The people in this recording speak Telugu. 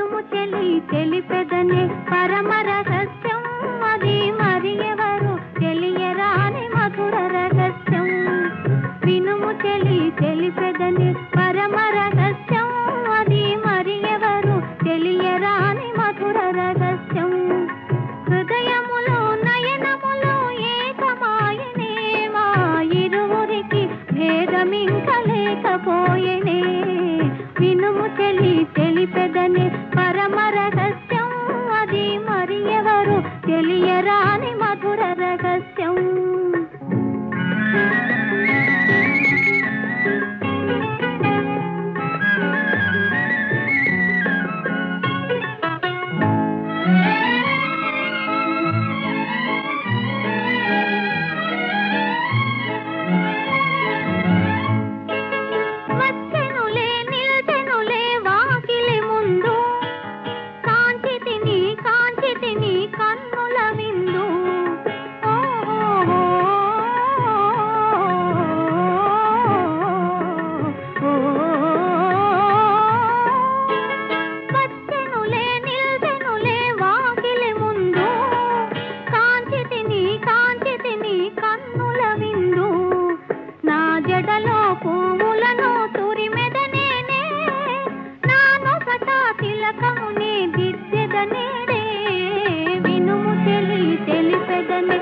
వినుము చెలి తెలిపెదనే పరమ రహస్యం, అది మరి ఎవరు తెలియరాని మధుర రహస్యం. వినుము చెలి తెలిపెదనే పరమ రహస్యం, అది మరి ఎవరు తెలియరాని మధుర రహస్యం. హృదయములో నయనములో ఏకమాయనే, మా ఇరువురికి భేదమింక లేకపోయెనే. వినుము చెలి తెలిపెదనే పరమ రహస్యం, అది మరి ఎవరు తెలియరాని మధుర రహస్యం. జడలో పువ్వులను తురిమెదనేనే, నాను సటా తిలకమునే దిద్దెదనేడే. వినుము చెలి తెలిపెదనే